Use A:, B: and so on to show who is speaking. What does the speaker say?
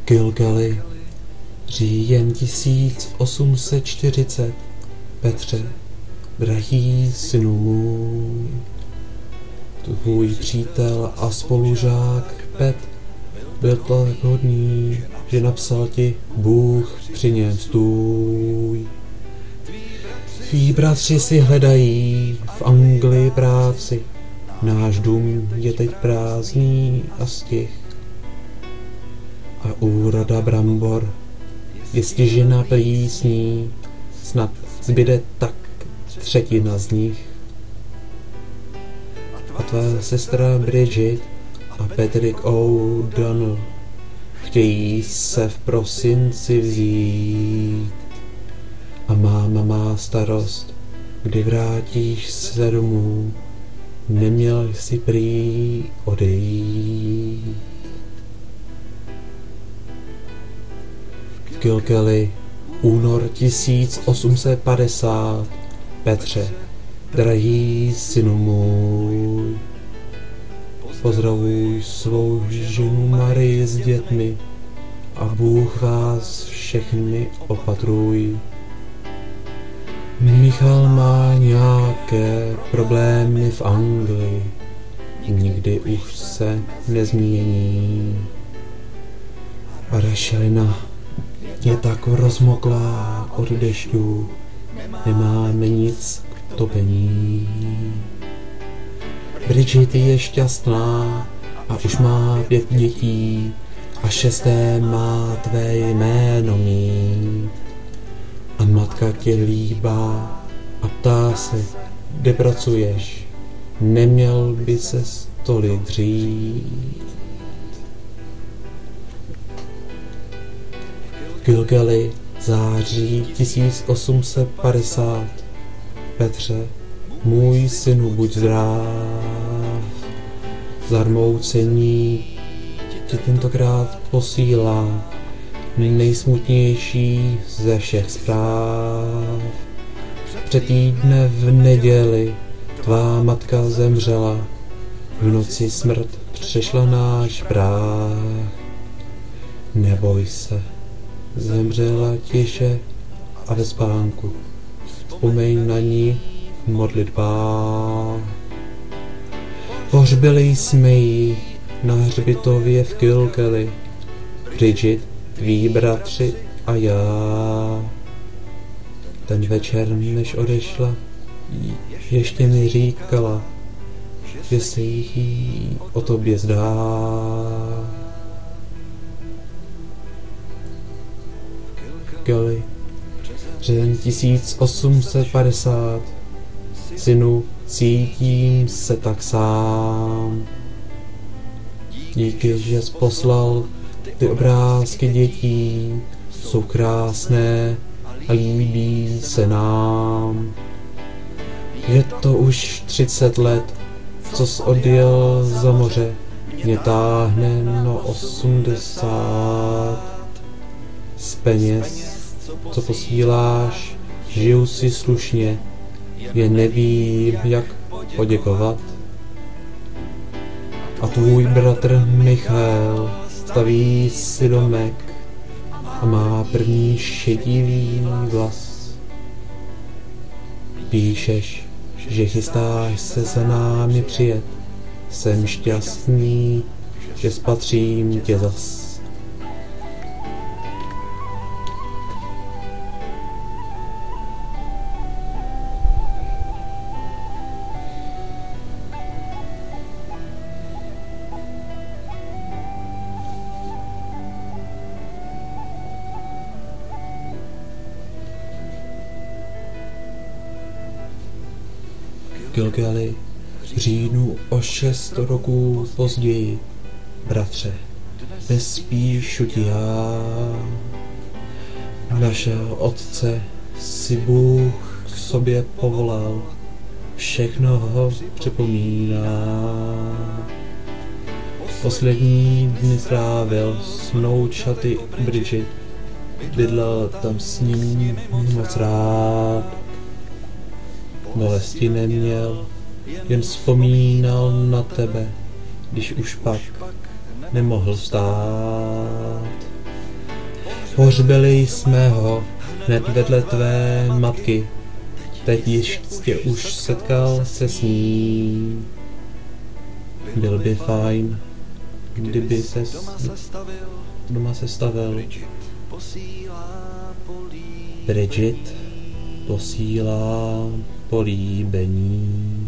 A: Gilgali, říjen 1840. Petře, drahý synu můj, tvůj přítel a spolužák Pet byl tak hodný, že napsal ti Bůh při něm stůj. Tví bratři si hledají v Anglii práci, náš dům je teď prázdný a stih. A úroda brambor je stižena plísní, snad zbyde tak třetina z nich. A tvá sestra Bridget a Patrick O'Donnell chtějí se v prosinci vzít. A máma má starost, kdy vrátíš se domů, neměl jsi prý odejít. V Gilgali, únor 1850. Petře, drahý synu můj, pozdravuj svou ženu Marii s dětmi a Bůh vás všechny opatruj. Michal má nějaké problémy v Anglii, nikdy už se nezmění. A rašelina je tak rozmoklá od dešťů, nemáme nic k topení. Bridget je šťastná a už má 5 dětí a 6. má tvé jméno mít. A matka tě líbá a ptá se, kde pracuješ, neměl by se tolik dřít. Gilgali, září 1850. Petře, můj synu, buď zdrav. Zarmoucení ti tentokrát posílá nejsmutnější ze všech zpráv. Před týdne v neděli tvá matka zemřela, v noci smrt přešla náš práh. Neboj se, zemřela tiše a ve spánku, vzpomeň na ní v modlitbách. Pohřbili jsme ji na hřbitově v Gilgali, Bridget, tví bratři a já. Ten večer, než odešla, ještě mi říkala, že se jí o tobě zdá. Gilgali, říjen 1850. Synu, cítím se tak sám. Díky, že jsi poslal ty obrázky dětí, jsou krásné a líbí se nám. Je to už 30 let, co jsi odjel za moře, mě táhne na 80. Z peněz, co posíláš, žiju si slušně, jen nevím, jak poděkovat. A tvůj bratr Michal staví si domek a má první šedivý vlas. Píšeš, že chystáš se za námi přijet, jsem šťastný, že spatřím tě zas. Gilgali, v říjnu o 6 roků později. Bratře, dnes píšu ti já. Našeho otce si Bůh k sobě povolal, všechno ho připomíná. Poslední dny strávil s vnoučaty Bridget, bydlel tam s ním moc rád. Bolesti neměl, jen vzpomínal na tebe, když už pak nemohl vstát. Pohřbili jsme ho hned vedle tvé matky. Teď ještě už setkal se s ní. Byl by fajn, kdyby se doma sestavil. Bridget posílá políbení.